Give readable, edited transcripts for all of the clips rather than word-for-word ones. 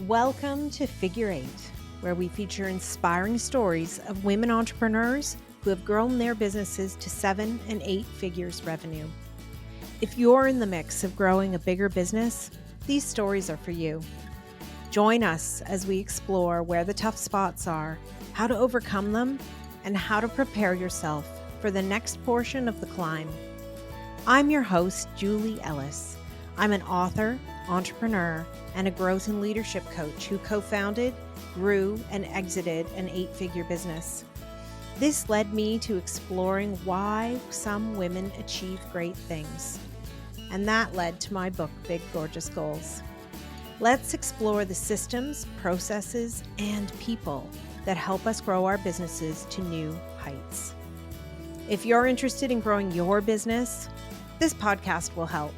Welcome to Figure Eight, where we feature inspiring stories of women entrepreneurs who have grown their businesses to 7 and 8 figures revenue. If you're in the mix of growing a bigger business, these stories are for you. Join us as we explore where the tough spots are, how to overcome them, and how to prepare yourself for the next portion of the climb. I'm your host, Julie Ellis. I'm an author, entrepreneur, and a growth and leadership coach who co founded, grew, and exited an 8 figure business. This led me to exploring why some women achieve great things. And that led to my book, Big Gorgeous Goals. Let's explore the systems, processes, and people that help us grow our businesses to new heights. If you're interested in growing your business, this podcast will help.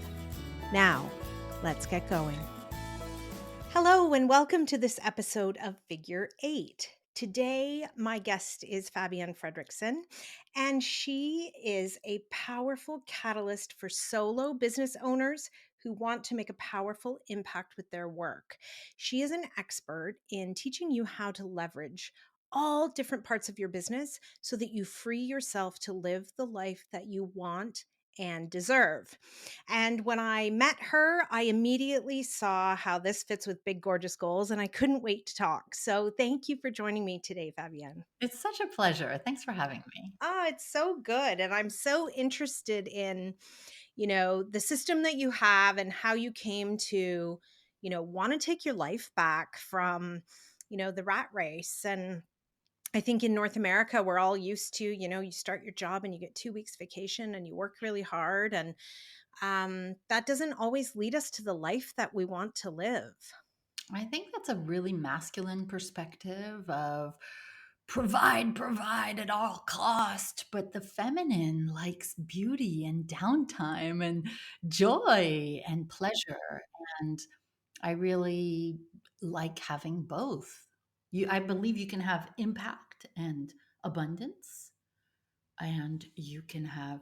Now, let's get going. Hello, and welcome to this episode of Figure Eight. Today, my guest is Fabienne Fredrickson, and she is a powerful catalyst for solo business owners who want to make a powerful impact with their work. She is an expert in teaching you how to leverage all different parts of your business so that you free yourself to live the life that you want and deserve. And when I met her, I immediately saw how this fits with Big Gorgeous Goals, and I couldn't wait to talk. So thank you for joining me today, Fabienne. It's such a pleasure. Thanks for having me. It's so good. And I'm so interested in, the system that you have and how you came to, want to take your life back from, the rat race. And I think in North America, we're all used to, you start your job and you get 2 weeks vacation and you work really hard. And that doesn't always lead us to the life that we want to live. I think that's a really masculine perspective of provide at all cost, but the feminine likes beauty and downtime and joy and pleasure. And I really like having both. I believe you can have impact and abundance, and you can have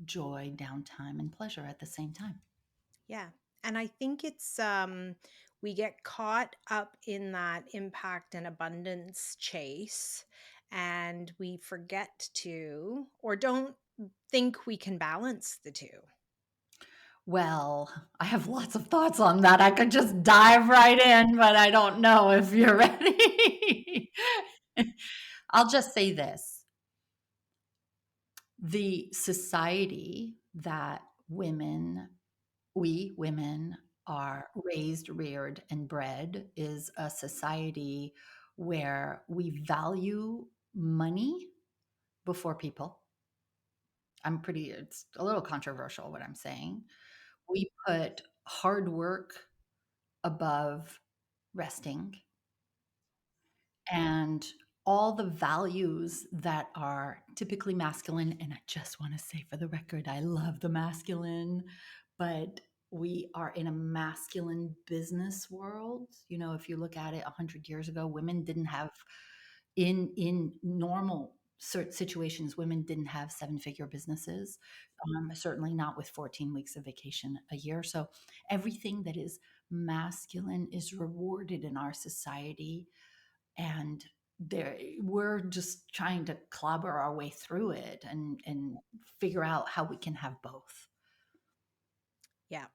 joy, downtime, and pleasure at the same time. Yeah. And I think we get caught up in that impact and abundance chase, and we forget to, or don't think we can balance the two. Well, I have lots of thoughts on that. I could just dive right in, but I don't know if you're ready. I'll just say this. The society that we women are raised, reared, and bred is a society where we value money before people. It's a little controversial what I'm saying. We put hard work above resting, and all the values that are typically masculine. And I just want to say for the record, I love the masculine, but we are in a masculine business world. If you look at it 100 years ago, women didn't have in normal situations, women didn't have seven-figure businesses, certainly not with 14 weeks of vacation a year. So everything that is masculine is rewarded in our society, and we're just trying to clobber our way through it and figure out how we can have both. Yeah.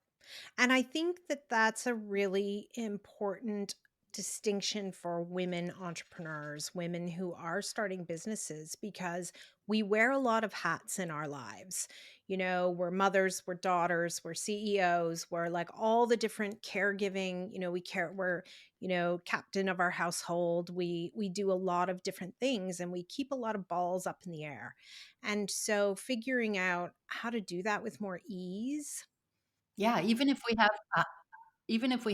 And I think that that's a really important distinction for women entrepreneurs, women who are starting businesses, because we wear a lot of hats in our lives. We're mothers, we're daughters, we're CEOs, we're like all the different caregiving, we're, captain of our household. We do a lot of different things and we keep a lot of balls up in the air. And so figuring out how to do that with more ease. Yeah, even if we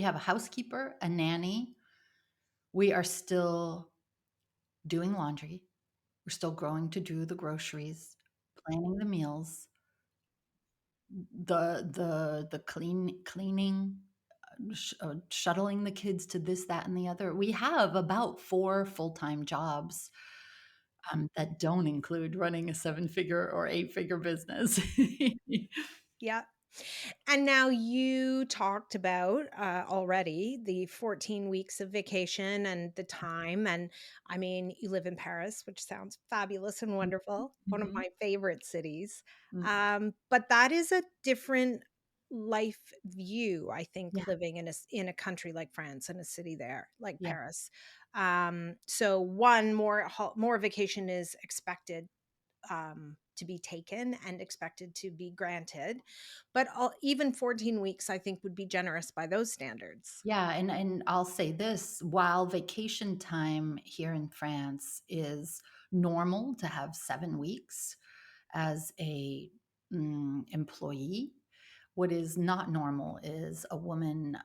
have a housekeeper, a nanny, we are still doing laundry. We're still going to do the groceries, planning the meals, the cleaning, shuttling the kids to this, that, and the other. We have about 4 full-time jobs, that don't include running a seven-figure or eight-figure business. Yeah. And now you talked about already the 14 weeks of vacation and the time. And I mean, you live in Paris, which sounds fabulous and wonderful, one of Mhm. my favorite cities. Mm. But that is a different life view, I think, Yeah, living in a country like France, in a city there like yeah. Paris. So one more vacation is expected to be taken and expected to be granted. But even 14 weeks, I think, would be generous by those standards. Yeah, and I'll say this, while vacation time here in France is normal to have 7 weeks as a, employee, what is not normal is a woman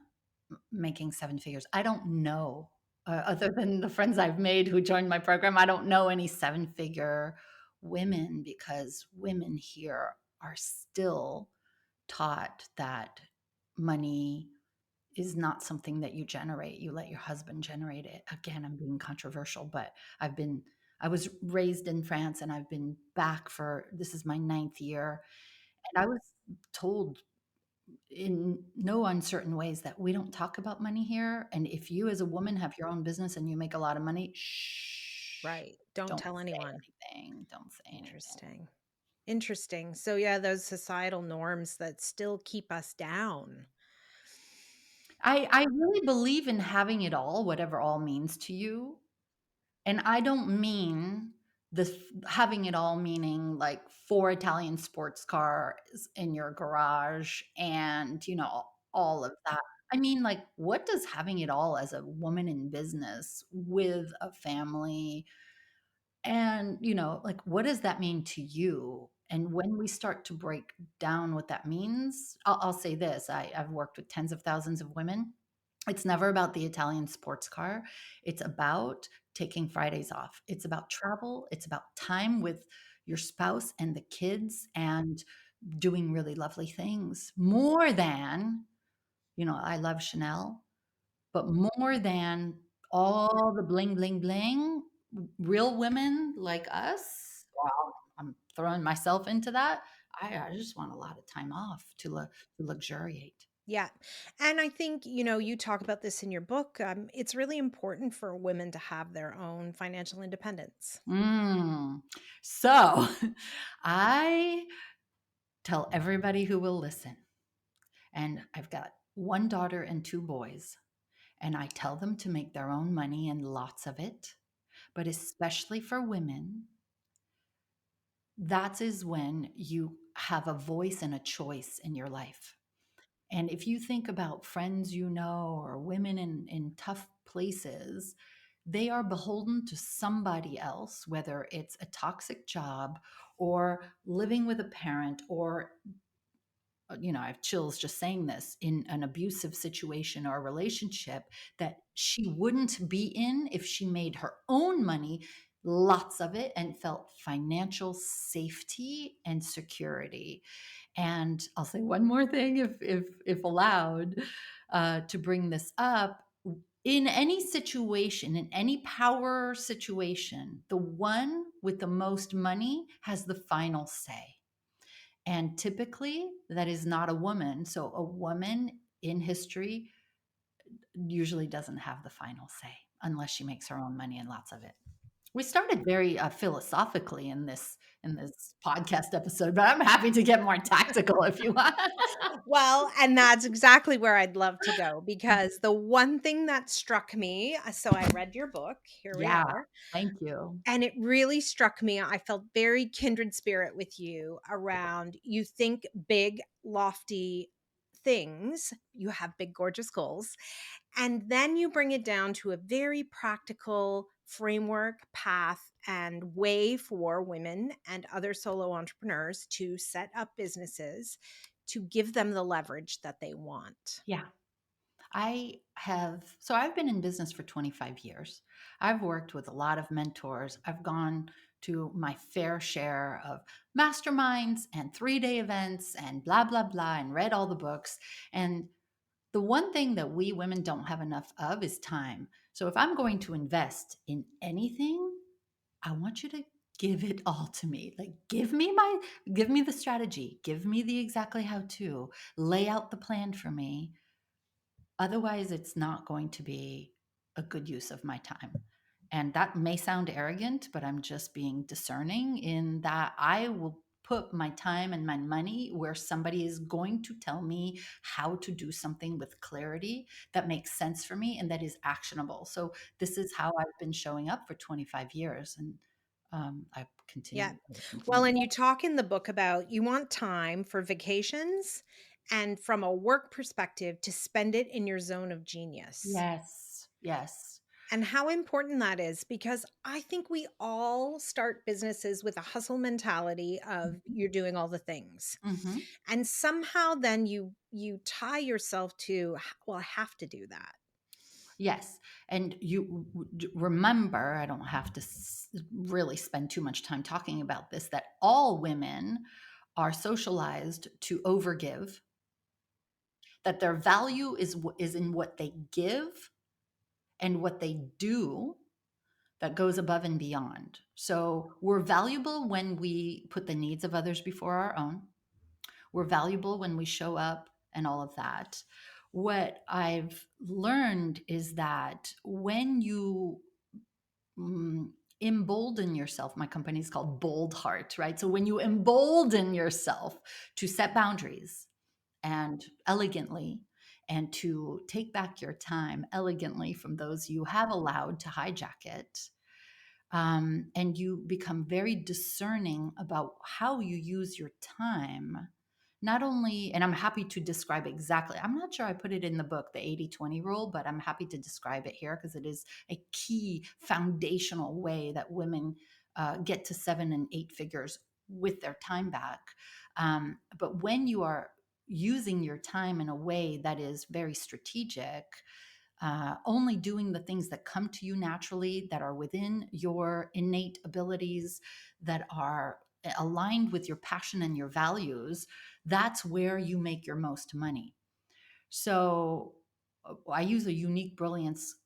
making 7 figures. I don't know, other than the friends I've made who joined my program, I don't know any seven-figure women because women here are still taught that money is not something that you generate. You let your husband generate it. Again, I'm being controversial, but I've been I was raised in France and I've been back for this is my ninth year. And I was told in no uncertain ways that we don't talk about money here. And if you as a woman have your own business and you make a lot of money, shh, Right. Don't don't tell anyone. say anything. Don't say anything. Interesting. Interesting. So, yeah, those societal norms that still keep us down. I really believe in having it all, whatever all means to you. And I don't mean this having it all meaning like 4 Italian sports cars in your garage and, all of that. I mean, like, what does having it all as a woman in business with a family and, like, what does that mean to you? And when we start to break down what that means, I'll say this, I've worked with tens of thousands of women. It's never about the Italian sports car. It's about taking Fridays off. It's about travel. It's about time with your spouse and the kids and doing really lovely things more than, I love Chanel, but more than all the bling, bling, bling, real women like us, well, I'm throwing myself into that. I just want a lot of time off to luxuriate. Yeah. And I think, you talk about this in your book. It's really important for women to have their own financial independence. Mm. So I tell everybody who will listen, and I've got one daughter and two boys, and I tell them to make their own money and lots of it, but especially for women, that is when you have a voice and a choice in your life. And if you think about friends or women in tough places, they are beholden to somebody else, whether it's a toxic job or living with a parent or I have chills just saying this, in an abusive situation or a relationship that she wouldn't be in if she made her own money, lots of it, and felt financial safety and security. And I'll say one more thing, if allowed, to bring this up. In any situation, in any power situation, the one with the most money has the final say. And typically, that is not a woman. So, a woman in history usually doesn't have the final say unless she makes her own money and lots of it. We started very philosophically in this podcast episode, but I'm happy to get more tactical if you want. Well, and that's exactly where I'd love to go because the one thing that struck me, so I read your book, here we Yeah, are, thank you. and it really struck me. I felt very kindred spirit with you around you think big, lofty things, you have big, gorgeous goals, and then you bring it down to a very practical framework, path, and way for women and other solo entrepreneurs to set up businesses to give them the leverage that they want. Yeah. I've been in business for 25 years. I've worked with a lot of mentors. I've gone to my fair share of masterminds and 3-day events and blah, blah, blah, and read all the books. And the one thing that we women don't have enough of is time. So if I'm going to invest in anything, I want you to give it all to me. Like, give me the strategy, give me the exactly how to, lay out the plan for me. Otherwise, it's not going to be a good use of my time. And that may sound arrogant, but I'm just being discerning in that I will put my time and my money where somebody is going to tell me how to do something with clarity that makes sense for me and that is actionable. So this is how I've been showing up for 25 years, and I Yeah. continue. Well, and you talk in the book about you want time for vacations and from a work perspective to spend it in your zone of genius. Yes, yes. And how important that is because I think we all start businesses with a hustle mentality of you're doing all the things. Hmm. And somehow then you tie yourself to well, I have to do that. Yes. And remember, I don't have to really spend too much time talking about this, that all women are socialized to overgive, that their value is in what they give and what they do that goes above and beyond. So we're valuable when we put the needs of others before our own. We're valuable when we show up and all of that. What I've learned is that when you mm, embolden yourself, my company is called Bold Heart, right? So when you embolden yourself to set boundaries and elegantly, and to take back your time elegantly from those you have allowed to hijack it, and you become very discerning about how you use your time. Not only, and I'm happy to describe exactly, I'm not sure I put it in the book, the 80-20 rule, but I'm happy to describe it here because it is a key foundational way that women get to 7 and 8 figures with their time back. But when you are using your time in a way that is very strategic, only doing the things that come to you naturally, that are within your innate abilities, that are aligned with your passion and your values, that's where you make your most money. So I use a unique brilliance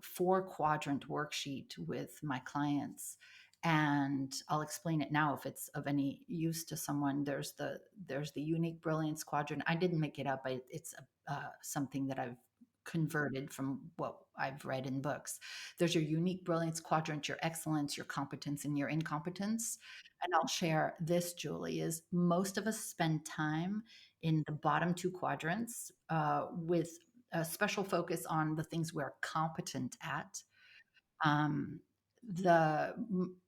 4 quadrant worksheet with my clients. And I'll explain it now if it's of any use to someone. There's the unique brilliance quadrant. I didn't make it up. It's something that I've converted from what I've read in books. There's your unique brilliance quadrant, your excellence, your competence, and your incompetence. And I'll share this, Julie, is most of us spend time in the bottom 2 quadrants with a special focus on the things we're competent at. Um,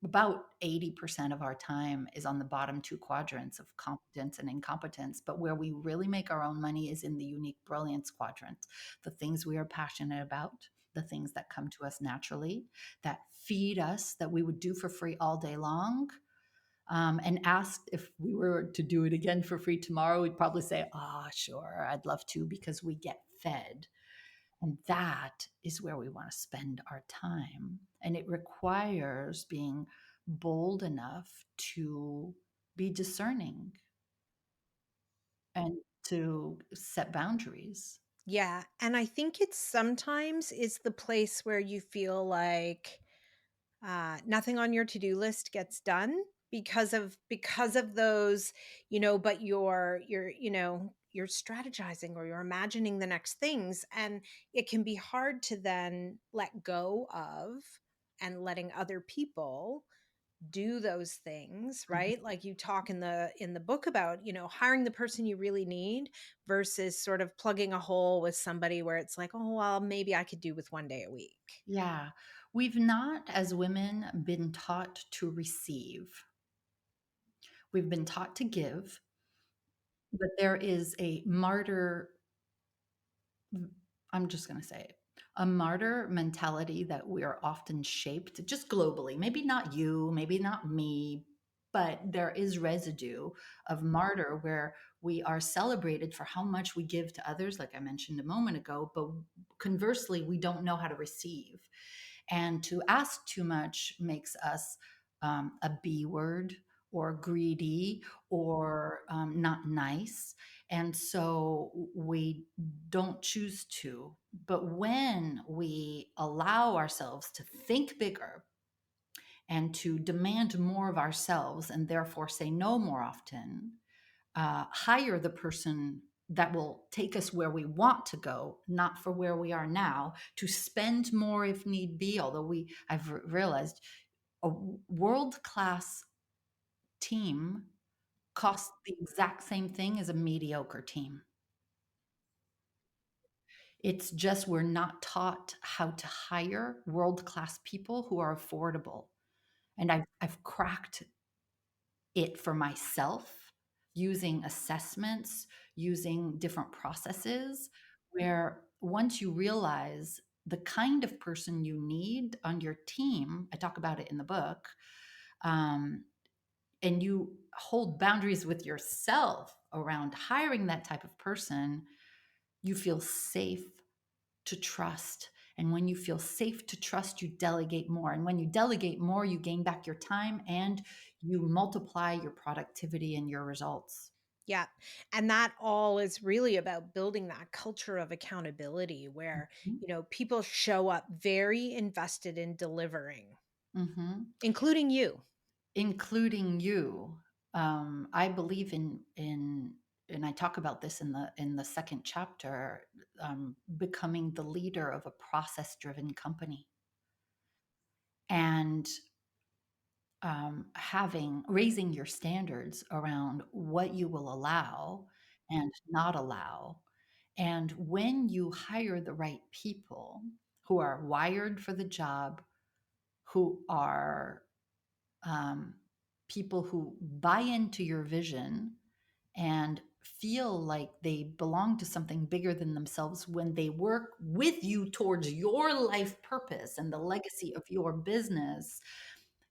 about 80% of our time is on the bottom 2 quadrants of competence and incompetence, but where we really make our own money is in the unique brilliance quadrant. The things we are passionate about, the things that come to us naturally, that feed us, that we would do for free all day long. And asked if we were to do it again for free tomorrow, we'd probably say, "Ah, sure, I'd love to," because we get fed. And that is where we want to spend our time. And it requires being bold enough to be discerning and to set boundaries. Yeah, and I think it sometimes is the place where you feel like nothing on your to-do list gets done because of those, but you're strategizing or you're imagining the next things, and it can be hard to then let go of and letting other people do those things, Mhm. right? Like you talk in the book about, hiring the person you really need versus sort of plugging a hole with somebody where it's like, oh, well, maybe I could do with one day a week. Yeah. We've not, as women, been taught to receive. We've been taught to give, but there is a martyr, I'm just going to say it, a martyr mentality that we are often shaped just globally. Maybe not you, maybe not me, but there is residue of martyr where we are celebrated for how much we give to others, like I mentioned a moment ago, but conversely, we don't know how to receive. And to ask too much makes us a B word or greedy or not nice. And so we don't choose to. But when we allow ourselves to think bigger and to demand more of ourselves and therefore say no more often, hire the person that will take us where we want to go, not for where we are now, to spend more if need be. Although I've realized a world class team costs the exact same thing as a mediocre team. It's just we're not taught how to hire world class people who are affordable. And I've cracked it for myself using assessments, using different processes, where once you realize the kind of person you need on your team, I talk about it in the book, um, and you hold boundaries with yourself around hiring that type of person, you feel safe to trust. And when you feel safe to trust, you delegate more. And when you delegate more, you gain back your time and you multiply your productivity and your results. Yeah. And that all is really about building that culture of accountability where, people show up very invested in delivering, Mm-hmm. including you. Including you. I believe and I talk about this in the second chapter, becoming the leader of a process-driven company. And having raising your standards around what you will allow and not allow. And when you hire the right people who are wired for the job, who are um, people who buy into your vision and feel like they belong to something bigger than themselves when they work with you towards your life purpose and the legacy of your business,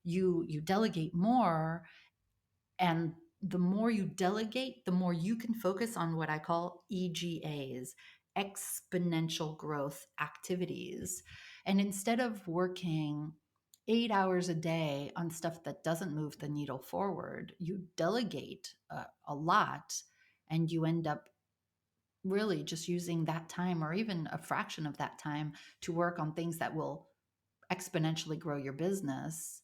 you delegate more, and the more you delegate, the more you can focus on what I call EGAs, exponential growth activities. And instead of working 8 hours a day on stuff that doesn't move the needle forward, you delegate a lot, and you end up really just using that time or even a fraction of that time to work on things that will exponentially grow your business.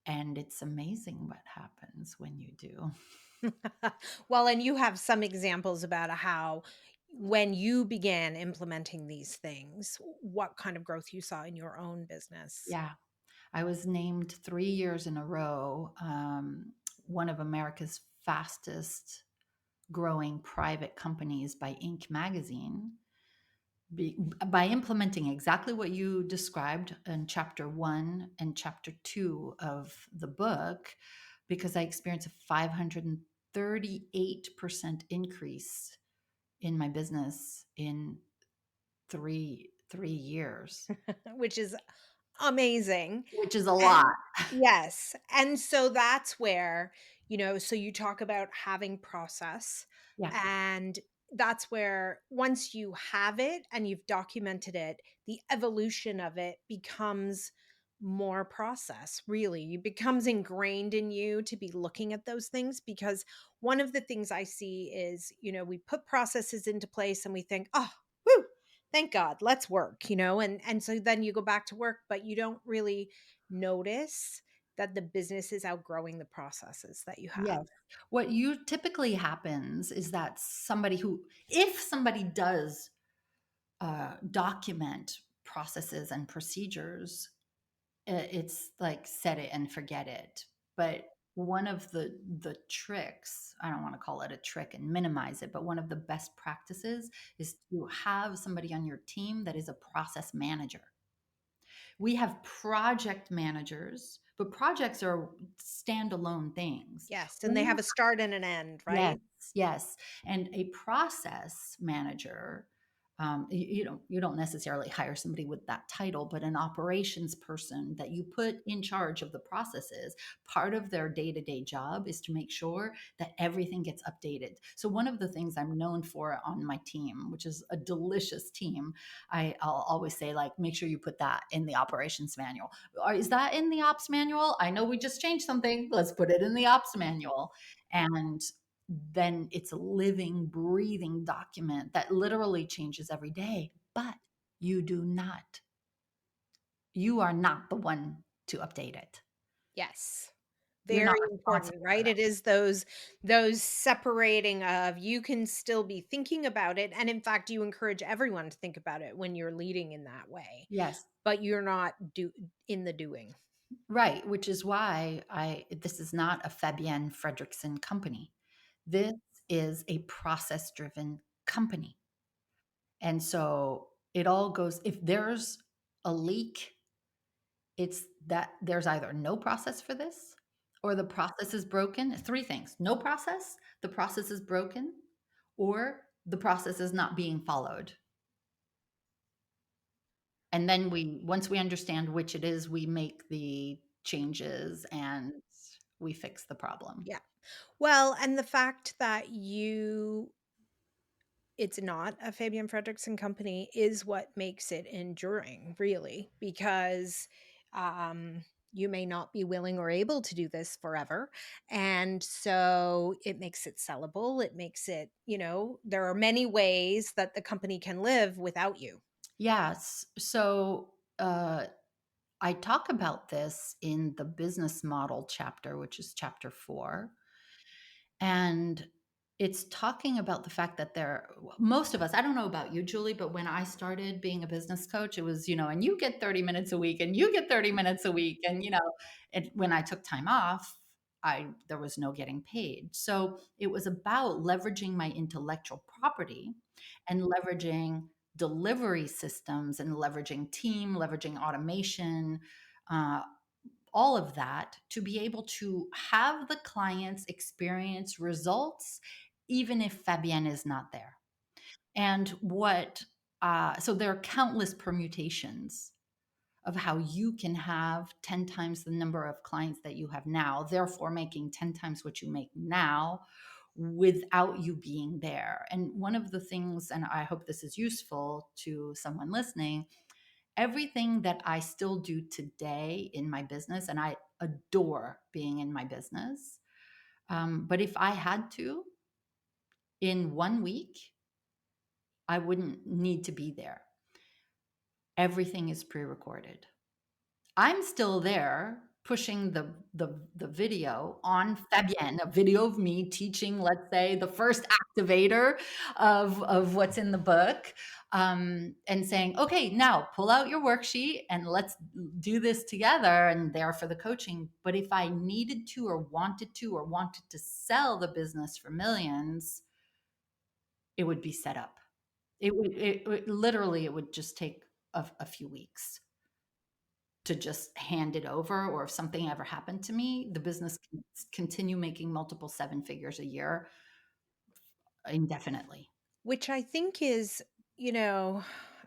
And it's amazing what happens when you do. Well, and you have some examples about how when you began implementing these things, what kind of growth you saw in your own business. Yeah. I was named 3 years in a row, one of America's fastest growing private companies by Inc. magazine, by implementing exactly what you described in chapter 1 and chapter 2 of the book, because I experienced a 538% increase in my business in three years, Which is amazing. which is a lot. And yes, and so that's where, so you talk about having process, Yeah. and that's where once you have it and you've documented it, the evolution of it becomes more process, really. It becomes ingrained in you to be looking at those things because one of the things I see is, we put processes into place and we think, "Oh, whew, thank God, let's work," and so then you go back to work, but you don't really notice that the business is outgrowing the processes that you have. Yes. What you typically happens is that if somebody does document processes and procedures, it's like set it and forget it. But one of the tricks, I don't want to call it a trick and minimize it, but one of the best practices is to have somebody on your team that is a process manager. We have project managers, but projects are standalone things. Yes, and they We have a start and an end, Yes, right? yes. And a process manager, you don't necessarily hire somebody with that title, but an operations person that you put in charge of the processes. Part of their day-to-day job is to make sure that everything gets updated. So one of the things I'm known for on my team, which is a delicious team, I'll always say, like, make sure you put that in the operations manual. Or is that in the ops manual? I know we just changed something. Let's put it in the ops manual. And then it's a living, breathing document that literally changes every day. But you do not, you are not the one. to update it. Yes. You're not Very important, responsible for right? that. It is those separating of you can still be thinking about it, and in fact, you encourage everyone to think about it when you're leading in that way, Yes. but you're not in the doing. Right, which is why I this is not a Fabienne Fredrickson company. This is a process-driven company. And so it all goes if there's a leak, it's that there's either no process for this or the process is broken. Three things. No process, the process is broken, or the process is not being followed. And then once we understand which it is, we make the changes and we fix the problem. Yeah. Well, and the fact that it's not a Fabian Fredrickson company is what makes it enduring, really, because you may not be willing or able to do this forever. And so it makes it sellable. It makes it, there are many ways that the company can live without you. Yes. So I talk about this in the business model chapter, which is chapter 4. And it's talking about the fact that most of us, I don't know about you, Julie, but when I started being a business coach, it was, and you get 30 minutes a week and you get 30 minutes a week. And, when I took time off, there was no getting paid. So it was about leveraging my intellectual property and leveraging delivery systems and leveraging team, leveraging automation, uh, all of that to be able to have the clients experience results, even if Fabienne is not there. And so there are countless permutations of how you can have 10 times the number of clients that you have now, therefore making 10 times what you make now without you being there. And one of the things, and I hope this is useful to someone listening, everything that I still do today in my business, and I adore being in my business. But if I had to, in 1 week, I wouldn't need to be there. Everything is pre-recorded. I'm still there pushing the video on Fabienne, a video of me teaching, let's say, the first activator of what's in the book, and saying, okay, now pull out your worksheet and let's do this together, and there for the coaching. But if I needed to or wanted to sell the business for millions, it would be set up. It would just take a few weeks to just hand it over, or if something ever happened to me, the business can continue making multiple seven figures a year indefinitely. Which I think is, you know,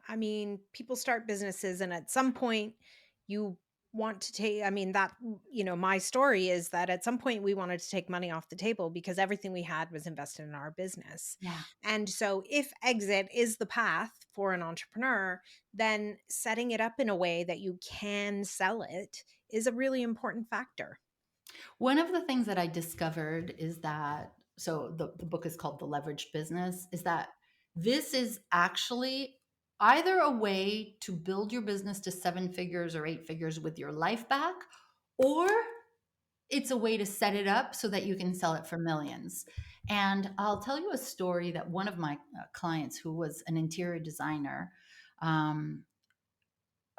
I mean, people start businesses and at some point you want to take, I mean, my story is that at some point we wanted to take money off the table because everything we had was invested in our business. Yeah. And so if exit is the path for an entrepreneur, then setting it up in a way that you can sell it is a really important factor. One of the things that I discovered is that, so the book is called The Leveraged Business, is that this is actually either a way to build your business to seven figures or eight figures with your life back, or it's a way to set it up so that you can sell it for millions. And I'll tell you a story that one of my clients, who was an interior designer, um,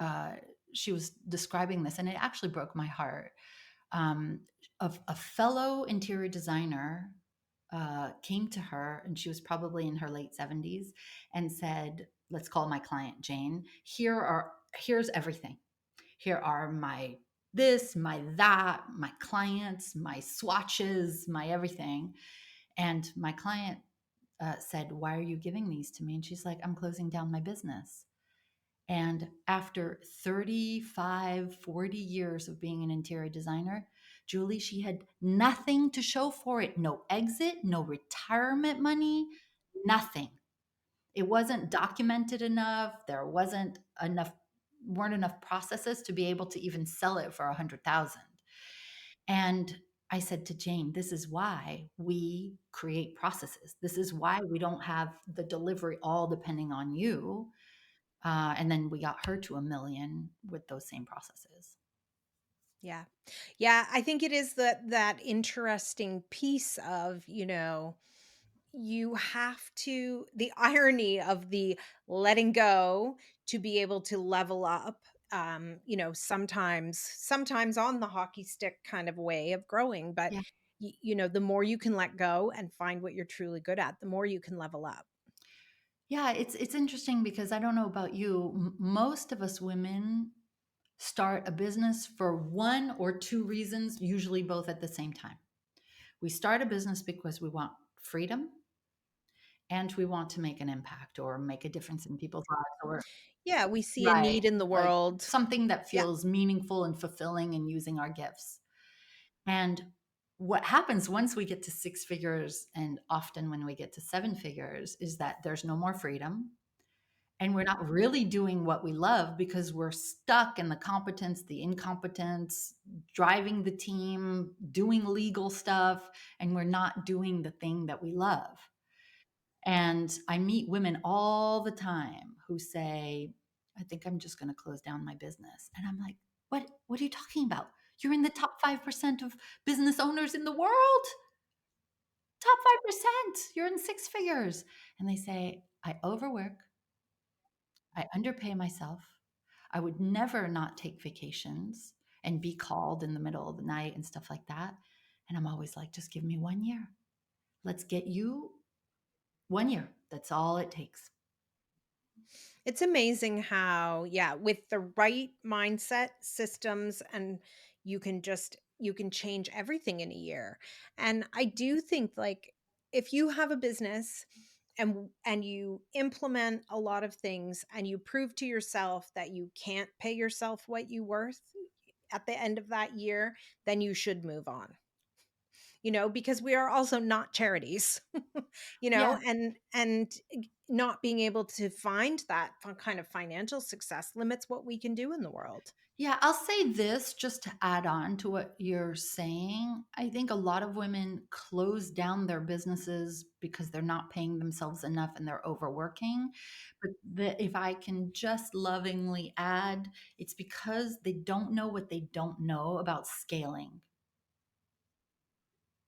uh, she was describing this, and it actually broke my heart. Um, a fellow interior designer came to her, and she was probably in her late 70s, and said, let's call my client Jane. Here's everything. Here are my this, my that, my clients, my swatches, my everything. And my client said, why are you giving these to me? And she's like, I'm closing down my business. And after 35, 40 years of being an interior designer, Julie, she had nothing to show for it. No exit, no retirement money, nothing. It wasn't documented enough. Weren't enough processes to be able to even sell it for 100,000. And I said to Jane, this is why we create processes. This is why we don't have the delivery all depending on you. And then we got her to a million with those same processes. Yeah. Yeah, I think it is that interesting piece of, you have to the irony of the letting go to be able to level up, sometimes on the hockey stick kind of way of growing, but Yeah. the more you can let go and find what you're truly good at, the more you can level up. Yeah, it's interesting because I don't know about you, most of us women start a business for one or two reasons, usually both at the same time. We start a business because we want freedom and we want to make an impact or make a difference in people's lives or Yeah, we see a right, need in the like world. something that Yeah. feels meaningful and fulfilling and using our gifts. And what happens once we get to six figures and often when we get to seven figures is that there's no more freedom and we're not really doing what we love because we're stuck in the competence, the incompetence, driving the team, doing legal stuff, and we're not doing the thing that we love. And I meet women all the time who say, I think I'm just going to close down my business. And I'm like, what are you talking about? You're in the top 5% of business owners in the world. Top 5%. You're in six figures. And they say, I overwork. I underpay myself. I would never not take vacations and be called in the middle of the night and stuff like that. And I'm always like, just give me 1 year. Let's get you 1 year. That's all it takes. It's amazing how, yeah, with the right mindset, systems, and you can change everything in a year. And I do think, like, if you have a business and you implement a lot of things and you prove to yourself that you can't pay yourself what you worth at the end of that year, then you should move on. Because we are also not charities. Yeah. And not being able to find that kind of financial success limits what we can do in the world. Yeah, I'll say this just to add on to what you're saying. I think a lot of women close down their businesses because they're not paying themselves enough and they're overworking. But if I can just lovingly add, it's because they don't know what they don't know about scaling,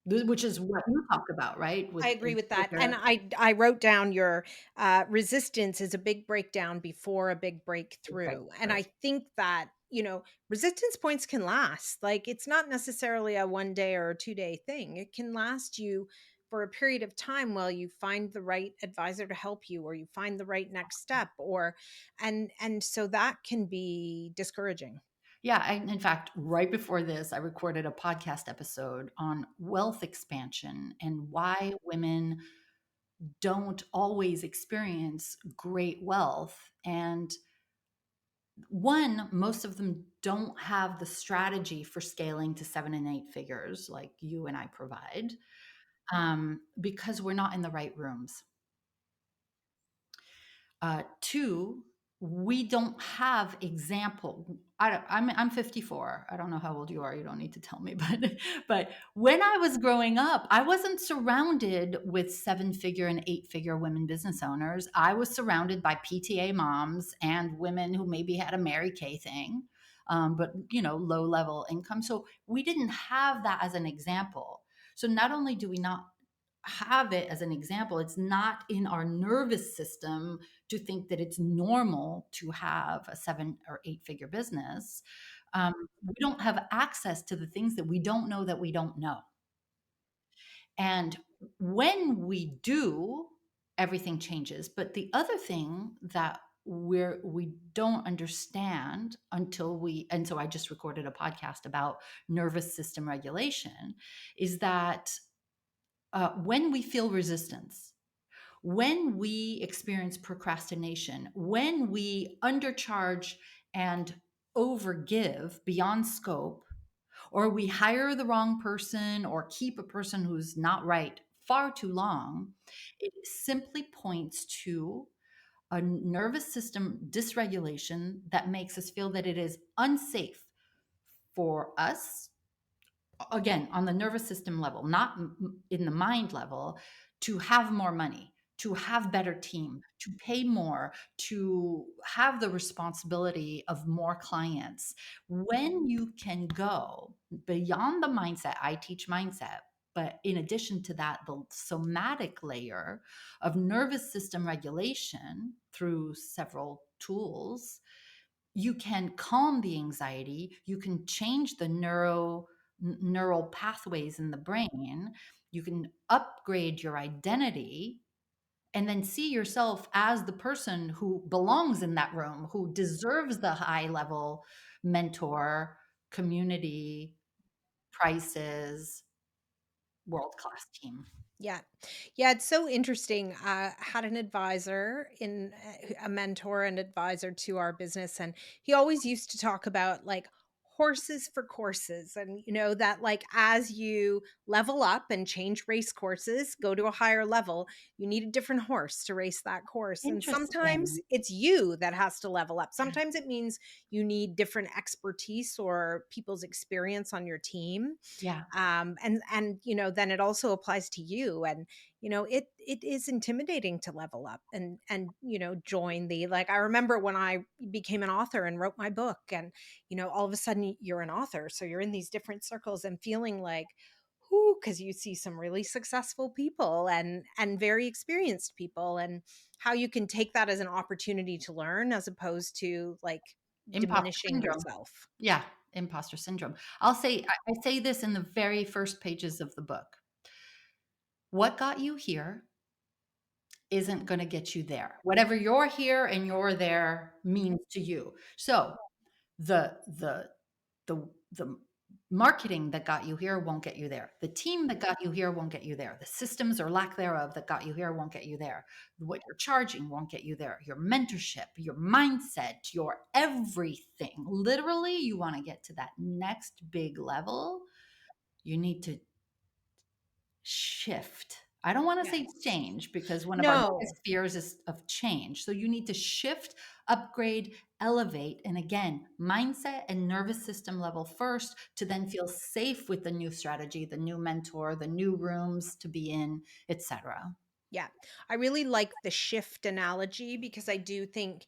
which is what you talk about, right? I agree with that. And I wrote down your resistance is a big breakdown before a big big break breakthrough. And through. I think that, resistance points can last. Like, it's not necessarily a 1 day or a 2 day thing. It can last you for a period of time while you find the right advisor to help you, or you find the right next step, or and so that can be discouraging. Yeah, in fact, right before this, I recorded a podcast episode on wealth expansion and why women don't always experience great wealth. And one, most of them don't have the strategy for scaling to seven and eight figures like you and I provide because we're not in the right rooms. Two, we don't have example. I'm 54. I don't know how old you are. You don't need to tell me, but when I was growing up, I wasn't surrounded with seven figure and eight figure women business owners. I was surrounded by PTA moms and women who maybe had a Mary Kay thing, but low level income. So we didn't have that as an example. So not only do we not have it as an example, it's not in our nervous system to think that it's normal to have a seven or eight figure business. We don't have access to the things that we don't know that we don't know. And when we do, everything changes. But the other thing that we don't understand and so I just recorded a podcast about nervous system regulation, is that when we feel resistance, when we experience procrastination, when we undercharge and overgive beyond scope, or we hire the wrong person or keep a person who's not right far too long, it simply points to a nervous system dysregulation that makes us feel that it is unsafe for us, again, on the nervous system level, not in the mind level, to have more money, to have better team, to pay more, to have the responsibility of more clients. When you can go beyond the mindset, I teach mindset, but in addition to that, the somatic layer of nervous system regulation through several tools, you can calm the anxiety, you can change the neural pathways in the brain, you can upgrade your identity, and then see yourself as the person who belongs in that room, who deserves the high level mentor, community, prices, world class team. Yeah. Yeah, it's so interesting. Had an advisor in a mentor and advisor to our business, and he always used to talk about like horses for courses. And that like as you level up and change race courses, go to a higher level, you need a different horse to race that course. And sometimes Interesting. it's you that has to level up. Sometimes it means you need different expertise or people's experience on your team. Yeah. And then it also applies to you. And it is intimidating to level up and join the, like, I remember when I became an author and wrote my book, and all of a sudden you're an author, so you're in these different circles and feeling like, who, because you see some really successful people and very experienced people, and how you can take that as an opportunity to learn as opposed to like Imposter diminishing syndrome. yourself. Yeah. Imposter syndrome. I say this in the very first pages of the book. What got you here isn't going to get you there. Whatever you're here and you're there means to you. So the the marketing that got you here won't get you there. The team that got you here won't get you there. The systems or lack thereof that got you here won't get you there. What you're charging won't get you there. Your mentorship, your mindset, your everything. Literally, you want to get to that next big level, you need to shift. I don't want to say Yes. change because one of our No. biggest fears is of change. So you need to shift, upgrade, elevate. And again, mindset and nervous system level first to then feel safe with the new strategy, the new mentor, the new rooms to be in, etc. Yeah. I really like the shift analogy because I do think,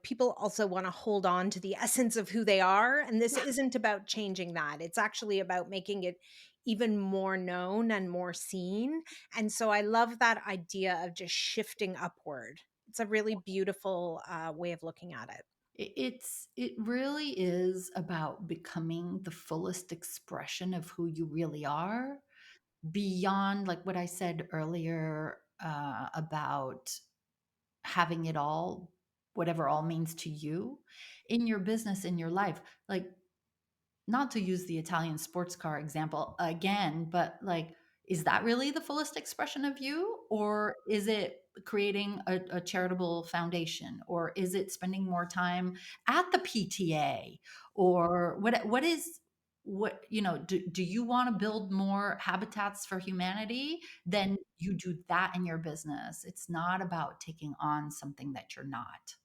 people also want to hold on to the essence of who they are. And this Yeah. isn't about changing that. It's actually about making it even more known and more seen. And so I love that idea of just shifting upward. It's a really beautiful way of looking at it. It really is about becoming the fullest expression of who you really are beyond like what I said earlier about having it all, whatever all means to you in your business, in your life. Like, not to use the Italian sports car example again, but like, is that really the fullest expression of you? Or is it creating a charitable foundation? Or is it spending more time at the PTA? Or what is, do you want to build more habitats for humanity? Then you do that in your business. It's not about taking on something that you're not.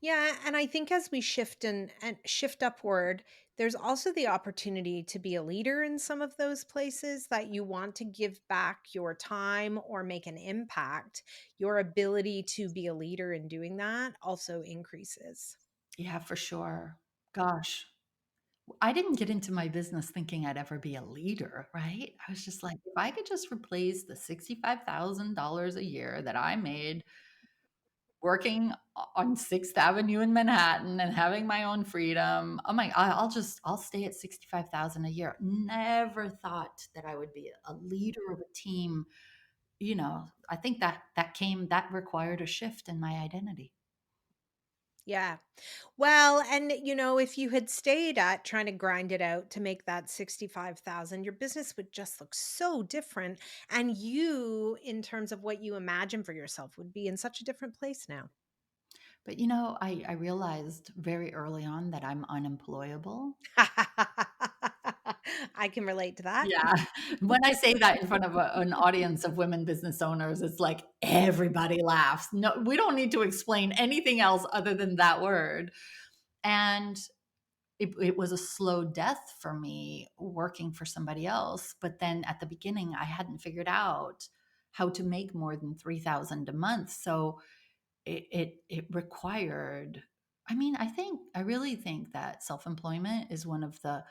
Yeah, and I think as we shift and shift upward, there's also the opportunity to be a leader in some of those places that you want to give back your time or make an impact. Your ability to be a leader in doing that also increases. Yeah, for sure. Gosh, I didn't get into my business thinking I'd ever be a leader, right? I was just like, if I could just replace the $65,000 a year that I made working on 6th Avenue in Manhattan and having my own freedom, oh my, I'll stay at 65,000 a year. Never thought that I would be a leader of a team. I think that required a shift in my identity. Yeah. Well, and if you had stayed at trying to grind it out to make that 65,000, your business would just look so different, and you in terms of what you imagine for yourself would be in such a different place now. But I realized very early on that I'm unemployable. I can relate to that. Yeah. When I say that in front of an audience of women business owners, it's like everybody laughs. No, we don't need to explain anything else other than that word. And it was a slow death for me working for somebody else. But then at the beginning, I hadn't figured out how to make more than 3,000 a month. So it required, I mean, I really think that self-employment is one of the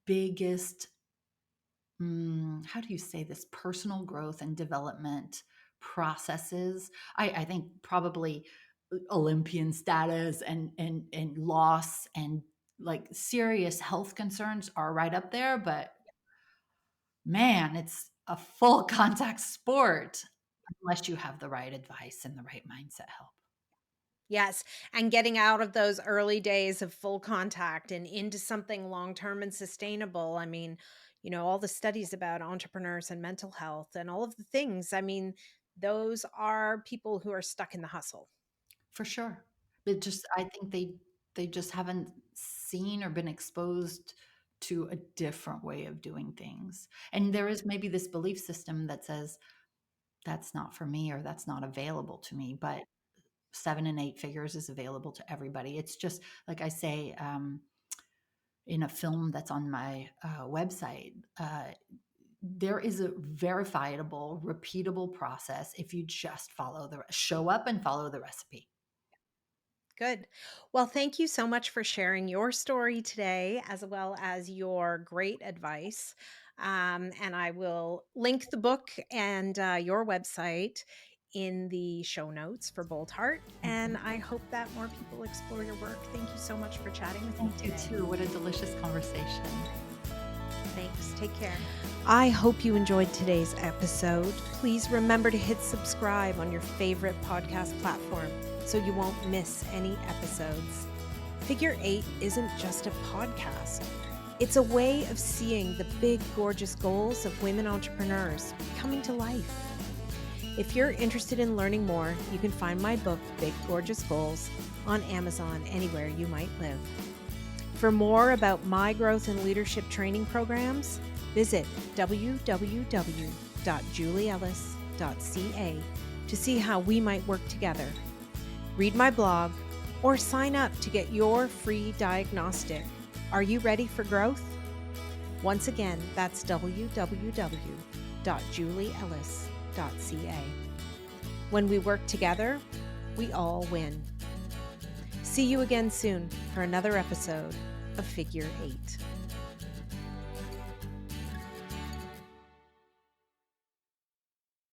biggest, how do you say this, personal growth and development processes. I think probably Olympian status and loss and like serious health concerns are right up there, but man, it's a full contact sport unless you have the right advice and the right mindset help. Yes, and getting out of those early days of full contact and into something long-term and sustainable. I mean, all the studies about entrepreneurs and mental health and all of the things. I mean, those are people who are stuck in the hustle. For sure. But just I think they just haven't seen or been exposed to a different way of doing things. And there is maybe this belief system that says that's not for me or that's not available to me, but 7 and 8 figures is available to everybody. It's just like I say, in a film that's on my website, there is a verifiable, repeatable process if you just show up and follow the recipe. Good. Well, thank you so much for sharing your story today, as well as your great advice. And I will link the book and your website in the show notes for Bold Heart. And Mhm. I hope that more people explore your work. Thank you so much for chatting with me Thank you today. too. What a delicious conversation. Thanks. Take care. I hope you enjoyed today's episode. Please remember to hit subscribe on your favorite podcast platform so you won't miss any episodes. Figure Eight isn't just a podcast, it's a way of seeing the big, gorgeous goals of women entrepreneurs coming to life. If you're interested in learning more, you can find my book, Big Gorgeous Goals, on Amazon anywhere you might live. For more about my growth and leadership training programs, visit www.julieellis.ca to see how we might work together. Read my blog or sign up to get your free diagnostic. Are you ready for growth? Once again, that's www.julieellis.ca. When we work together, we all win. See you again soon for another episode of Figure Eight.